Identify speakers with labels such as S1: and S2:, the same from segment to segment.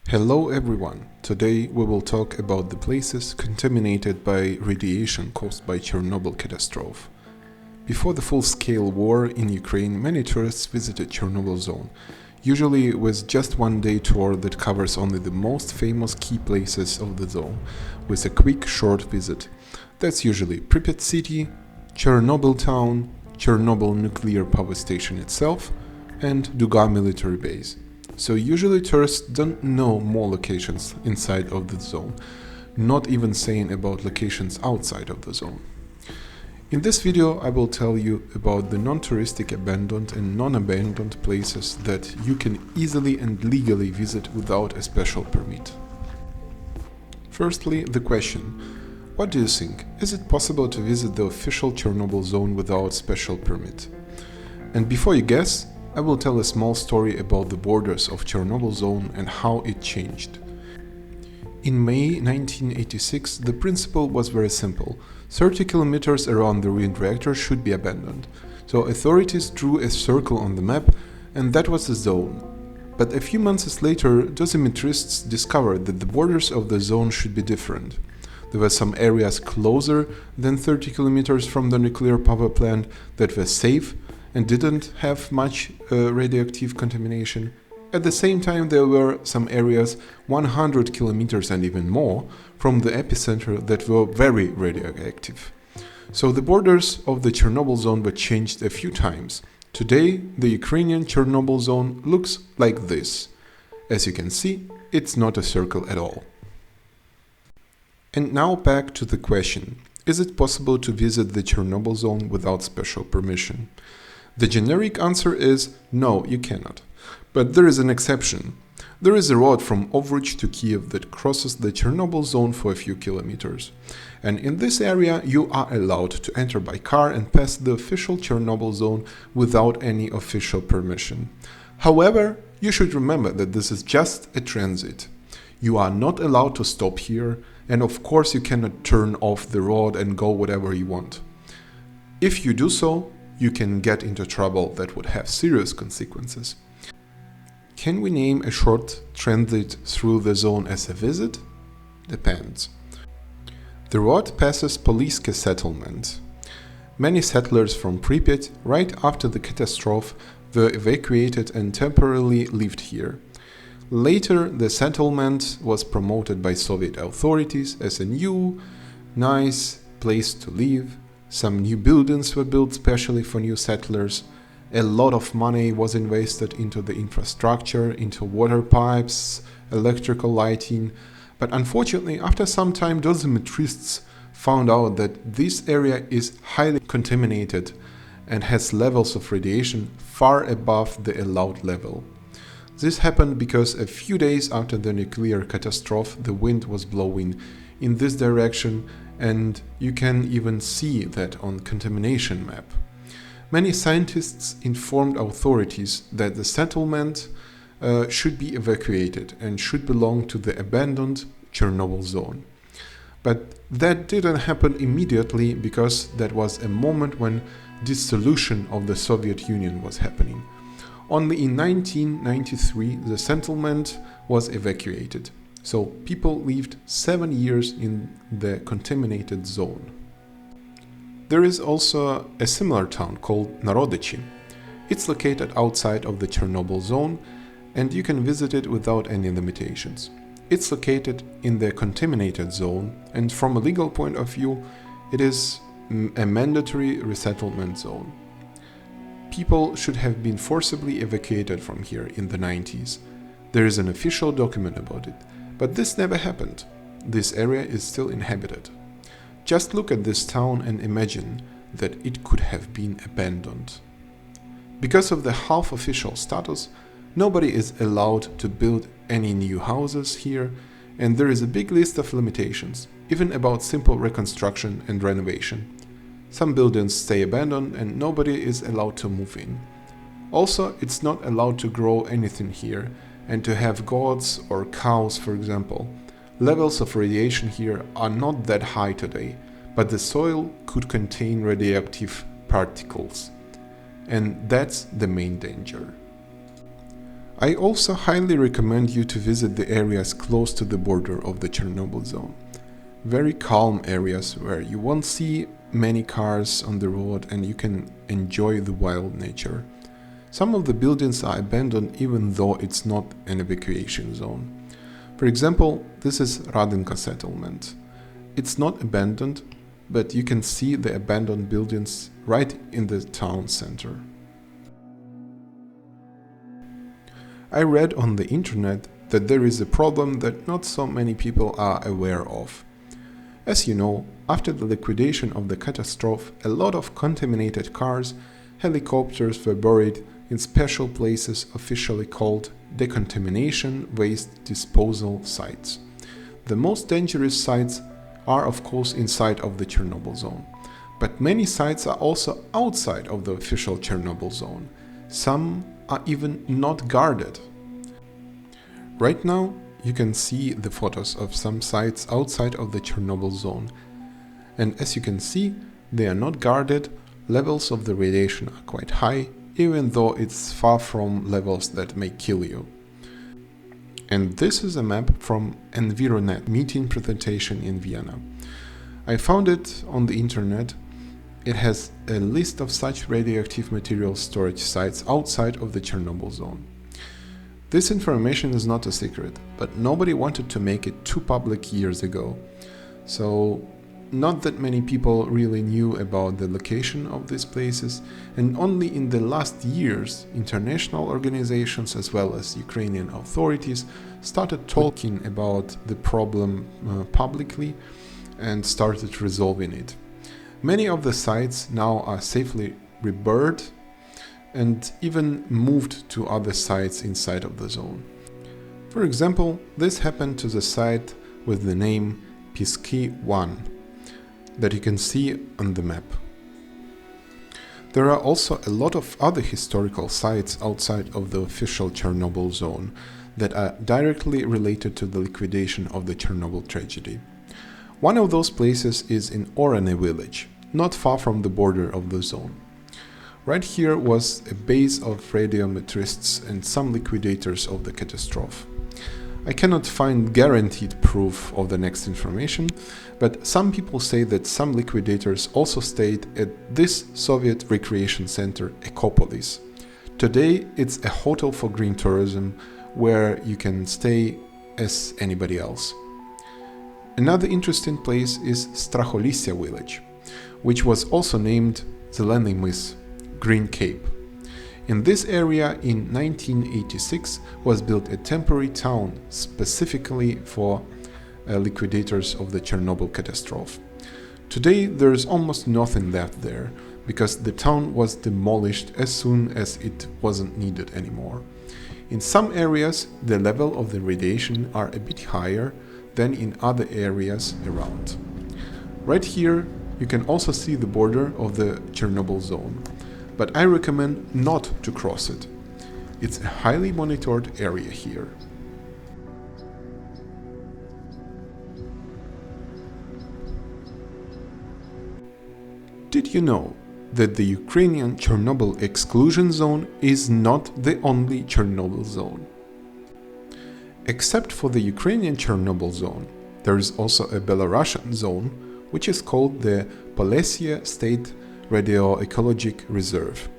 S1: Hello everyone! Today we will talk about the places contaminated by radiation caused by Chernobyl catastrophe. Before the full-scale war in Ukraine, many tourists visited Chernobyl zone, usually with just one-day tour that covers only the most famous key places of the zone, with a quick short visit. That's usually Pripyat city, Chernobyl town, Chernobyl nuclear power station itself, and Duga military base. So usually tourists don't know more locations inside of the zone, not even saying about locations outside of the zone. In this video I will tell you about the non-touristic abandoned and non-abandoned places that you can easily and legally visit without a special permit. Firstly, the question: what do you think? Is it possible to visit the official Chernobyl zone without special permit? And before you guess, I will tell a small story about the borders of Chernobyl zone and how it changed. In May 1986, the principle was very simple. 30 kilometers around the ruined reactor should be abandoned. So authorities drew a circle on the map, and that was the zone. But a few months later, dosimetrists discovered that the borders of the zone should be different. There were some areas closer than 30 kilometers from the nuclear power plant that were safe and didn't have much radioactive contamination. At the same time, there were some areas 100 kilometers and even more from the epicenter that were very radioactive. So the borders of the Chernobyl zone were changed a few times. Today, the Ukrainian Chernobyl zone looks like this. As you can see, it's not a circle at all. And now back to the question: is it possible to visit the Chernobyl zone without special permission? The generic answer is no, you cannot. But there is an exception. There is a road from Overych to Kiev that crosses the Chernobyl zone for a few kilometers. And in this area you are allowed to enter by car and pass the official Chernobyl zone without any official permission. However, you should remember that this is just a transit. You are not allowed to stop here, and of course you cannot turn off the road and go whatever you want. If you do so, you can get into trouble that would have serious consequences. Can we name a short transit through the zone as a visit? Depends. The road passes Poliske settlement. Many settlers from Pripyat, right after the catastrophe, were evacuated and temporarily lived here. Later, the settlement was promoted by Soviet authorities as a new, nice place to live. Some new buildings were built specially for new settlers. A lot of money was invested into the infrastructure, into water pipes, electrical lighting. But unfortunately, after some time, dosimetrists found out that this area is highly contaminated and has levels of radiation far above the allowed level. This happened because a few days after the nuclear catastrophe, the wind was blowing in this direction, and you can even see that on contamination map. Many scientists informed authorities that the settlement should be evacuated and should belong to the abandoned Chernobyl zone. But that didn't happen immediately because that was a moment when dissolution of the Soviet Union was happening. Only in 1993 the settlement was evacuated. So people lived 7 years in the contaminated zone. There is also a similar town called Narodychi. It's located outside of the Chernobyl zone and you can visit it without any limitations. It's located in the contaminated zone, and from a legal point of view, it is a mandatory resettlement zone. People should have been forcibly evacuated from here in the 90s. There is an official document about it. But this never happened. This area is still inhabited. Just look at this town and imagine that it could have been abandoned. Because of the half-official status, nobody is allowed to build any new houses here, and there is a big list of limitations, even about simple reconstruction and renovation. Some buildings stay abandoned and nobody is allowed to move in. Also, it's not allowed to grow anything here, and to have goats or cows, for example. Levels of radiation here are not that high today, but the soil could contain radioactive particles. And that's the main danger. I also highly recommend you to visit the areas close to the border of the Chernobyl zone. Very calm areas where you won't see many cars on the road and you can enjoy the wild nature. Some of the buildings are abandoned even though it's not an evacuation zone. For example, this is Radynka settlement. It's not abandoned, but you can see the abandoned buildings right in the town center. I read on the internet that there is a problem that not so many people are aware of. As you know, after the liquidation of the catastrophe, a lot of contaminated cars, helicopters were buried in special places officially called decontamination waste disposal sites. The most dangerous sites are of course inside of the Chernobyl zone, but many sites are also outside of the official Chernobyl zone. Some are even not guarded. Right now, you can see the photos of some sites outside of the Chernobyl zone. And as you can see, they are not guarded, levels of the radiation are quite high, even though it's far from levels that may kill you. And this is a map from Environet meeting presentation in Vienna. I found it on the internet. It has a list of such radioactive material storage sites outside of the Chernobyl zone. This information is not a secret, but nobody wanted to make it too public years ago. So, not that many people really knew about the location of these places, and only in the last years, international organizations as well as Ukrainian authorities started talking about the problem publicly and started resolving it. Many of the sites now are safely reburied and even moved to other sites inside of the zone. For example, this happened to the site with the name Poliske 1 that you can see on the map. There are also a lot of other historical sites outside of the official Chernobyl zone that are directly related to the liquidation of the Chernobyl tragedy. One of those places is in Orane village, not far from the border of the zone. Right here was a base of radiometrists and some liquidators of the catastrophe. I cannot find guaranteed proof of the next information, but some people say that some liquidators also stayed at this Soviet recreation center, Ekopolis. Today it's a hotel for green tourism where you can stay as anybody else. Another interesting place is Straholissia village, which was also named Zelenyi Mys, Green Cape. In this area in 1986 was built a temporary town specifically for liquidators of the Chernobyl catastrophe. Today there is almost nothing left there because the town was demolished as soon as it wasn't needed anymore. In some areas the level of the radiation are a bit higher than in other areas around. Right here you can also see the border of the Chernobyl zone, but I recommend not to cross it. It's a highly monitored area here. Did you know that the Ukrainian Chernobyl exclusion zone is not the only Chernobyl zone? Except for the Ukrainian Chernobyl zone, there is also a Belarusian zone, which is called the Poliske State Radioecologic Reserve.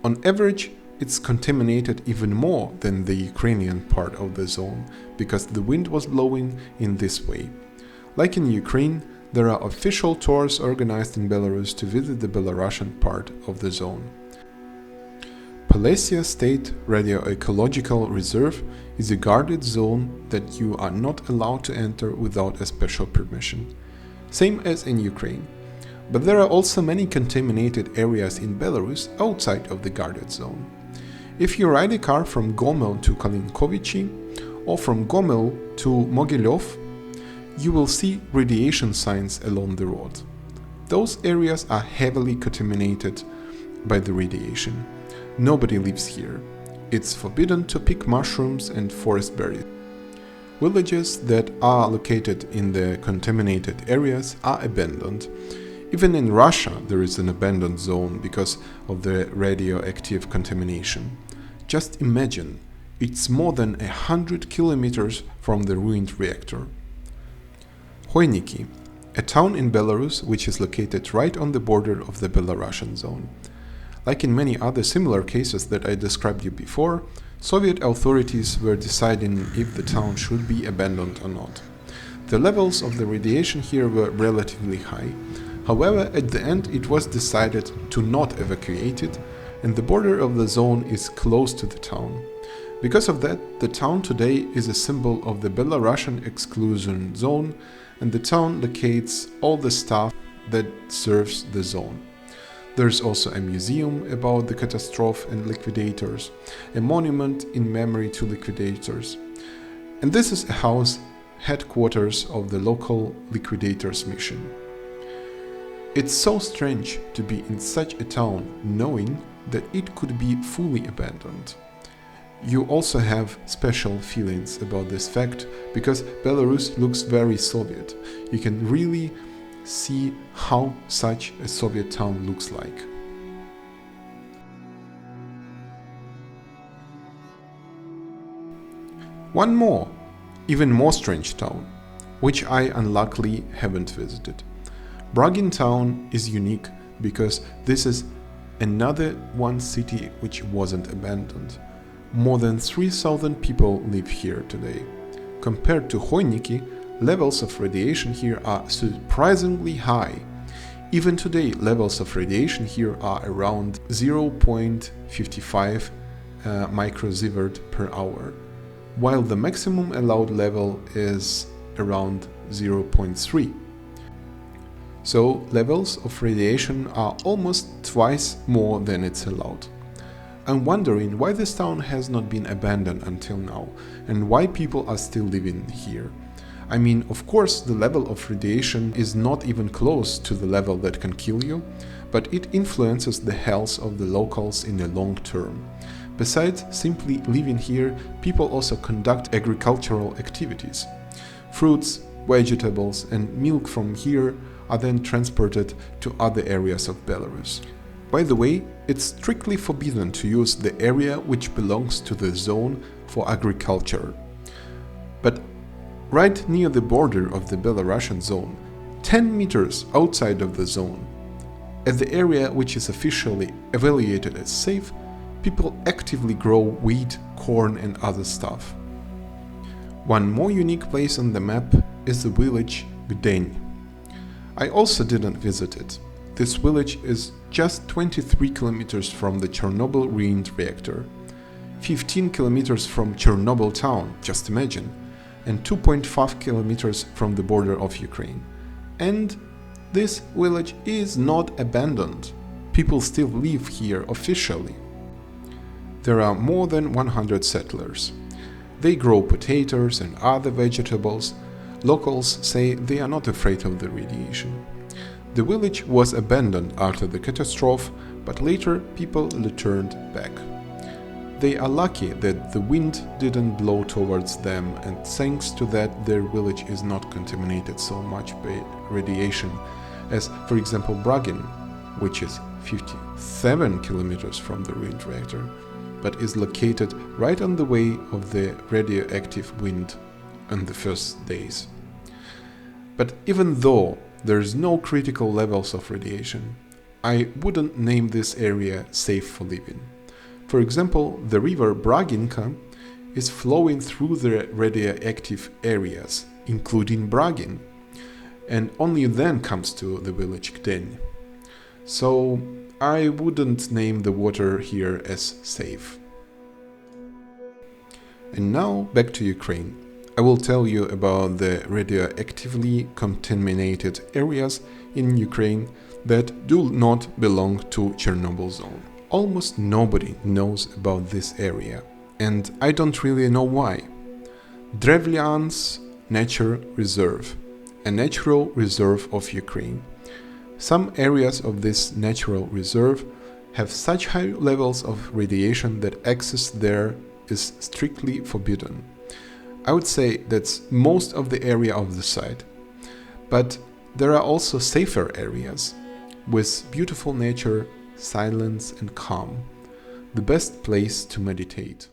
S1: On average, it's contaminated even more than the Ukrainian part of the zone, because the wind was blowing in this way. Like in Ukraine, there are official tours organized in Belarus to visit the Belarusian part of the zone. Poliske State Radioecological Reserve is a guarded zone that you are not allowed to enter without a special permission, same as in Ukraine. But there are also many contaminated areas in Belarus outside of the guarded zone. If you ride a car from Gomel to Kalinkovichi or from Gomel to Mogilov, you will see radiation signs along the road. Those areas are heavily contaminated by the radiation. Nobody lives here. It's forbidden to pick mushrooms and forest berries. Villages that are located in the contaminated areas are abandoned. Even in Russia there is an abandoned zone because of the radioactive contamination. Just imagine, It's more than 100 kilometers from the ruined reactor. Hoiniki, a town in Belarus which is located right on the border of the Belarussian zone. Like in many other similar cases that I described you before, Soviet authorities were deciding if the town should be abandoned or not. The levels of the radiation here were relatively high. However, at the end it was decided to not evacuate it, and the border of the zone is close to the town. Because of that, the town today is a symbol of the Belarusian exclusion zone, and the town locates all the stuff that serves the zone. There's also a museum about the catastrophe and liquidators, a monument in memory to liquidators. And this is a house headquarters of the local liquidators mission. It's so strange to be in such a town knowing that it could be fully abandoned. You also have special feelings about this fact because Belarus looks very Soviet. You can really see how such a Soviet town looks like. One more, even more strange town, which I unluckily haven't visited. Bragin town is unique because this is another one city which wasn't abandoned. More than 3,000 people live here today. Compared to Hoiniki, levels of radiation here are surprisingly high. Even today, levels of radiation here are around 0.55 microsievert per hour, while the maximum allowed level is around 0.3. So levels of radiation are almost twice more than it's allowed. I'm wondering why this town has not been abandoned until now, and why people are still living here. I mean, of course, the level of radiation is not even close to the level that can kill you, but it influences the health of the locals in the long term. Besides simply living here, people also conduct agricultural activities. Fruits, vegetables, and milk from here are then transported to other areas of Belarus. By the way, it's strictly forbidden to use the area which belongs to the zone for agriculture. But right near the border of the Belarusian zone, 10 meters outside of the zone, at the area which is officially evaluated as safe, people actively grow wheat, corn and other stuff. One more unique place on the map is the village Gden. I also didn't visit it. This village is just 23 kilometers from the Chernobyl ruined reactor, 15 kilometers from Chornobyl town, just imagine, and 2.5 kilometers from the border of Ukraine. And this village is not abandoned. People still live here officially. There are more than 100 settlers. They grow potatoes and other vegetables. Locals say they are not afraid of the radiation. The village was abandoned after the catastrophe, but later people returned back. They are lucky that the wind didn't blow towards them, and thanks to that their village is not contaminated so much by radiation as, for example, Bragin, which is 57 kilometers from the ruined reactor, but is located right on the way of the radioactive wind in the first days. But even though there's no critical levels of radiation, I wouldn't name this area safe for living. For example, the river Radynka is flowing through the radioactive areas, including Bragin, and only then comes to the village Gden. So I wouldn't name the water here as safe. And now back to Ukraine. I will tell you about the radioactively contaminated areas in Ukraine that do not belong to Chernobyl zone. Almost nobody knows about this area, and I don't really know why. Drevliansk Nature Reserve, a natural reserve of Ukraine. Some areas of this natural reserve have such high levels of radiation that access there is strictly forbidden. I would say that's most of the area of the site. But there are also safer areas with beautiful nature, silence and calm. The best place to meditate.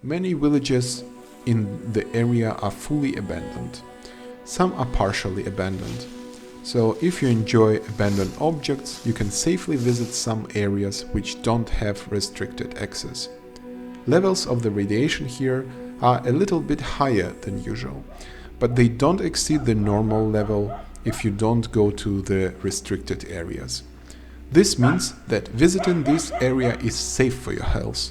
S1: Many villages in the area are fully abandoned. Some are partially abandoned. So if you enjoy abandoned objects, you can safely visit some areas which don't have restricted access. Levels of the radiation here are a little bit higher than usual, but they don't exceed the normal level if you don't go to the restricted areas. This means that visiting this area is safe for your health.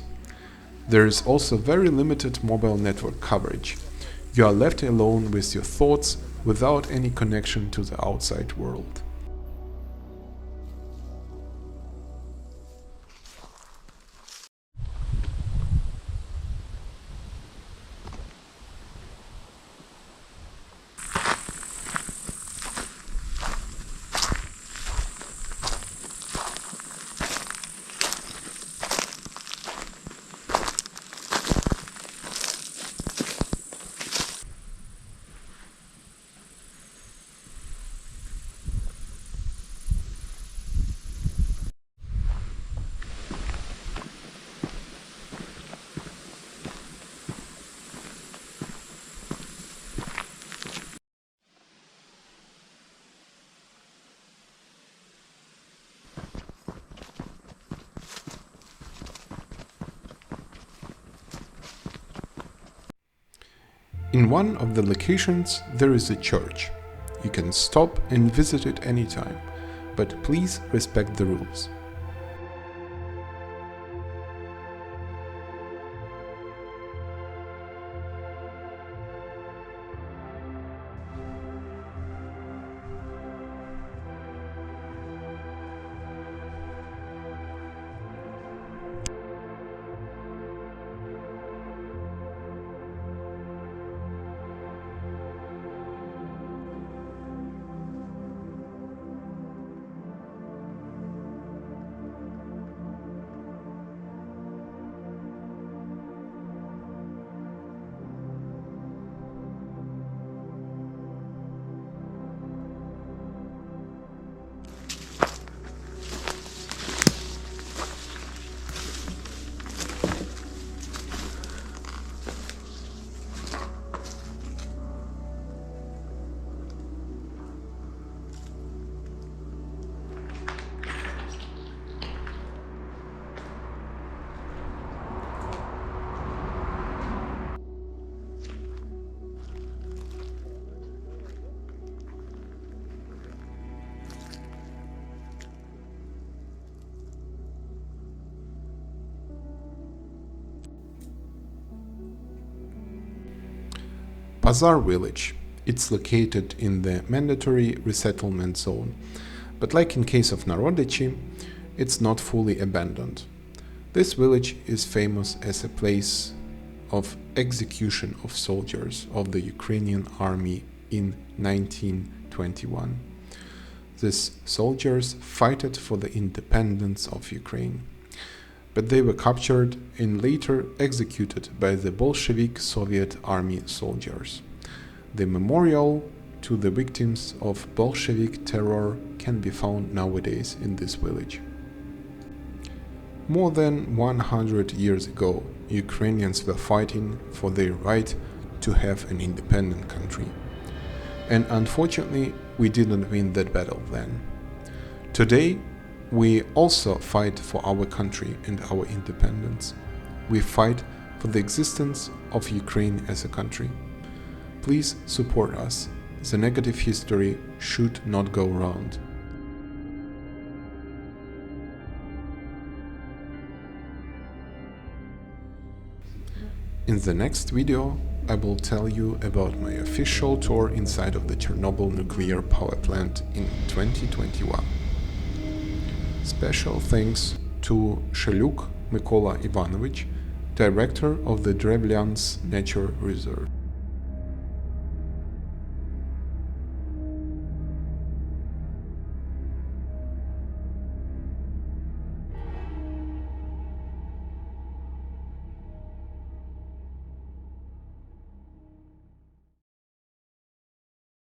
S1: There is also very limited mobile network coverage. You are left alone with your thoughts without any connection to the outside world. In one of the locations there is a church. You can stop and visit it anytime, but please respect the rules. Bazar village. It's located in the mandatory resettlement zone, but like in case of Narodychi, it's not fully abandoned. This village is famous as a place of execution of soldiers of the Ukrainian army in 1921. These soldiers fought for the independence of Ukraine, but they were captured and later executed by the Bolshevik Soviet army soldiers. The memorial to the victims of Bolshevik terror can be found nowadays in this village. More than 100 years ago, Ukrainians were fighting for their right to have an independent country. And unfortunately, we didn't win that battle then. Today, we also fight for our country and our independence. We fight for the existence of Ukraine as a country. Please support us. The negative history should not go round. In the next video, I will tell you about my official tour inside of the Chernobyl nuclear power plant in 2021. Special thanks to Sheluk Mykola Ivanovich, director of the Drevliansk Nature Reserve.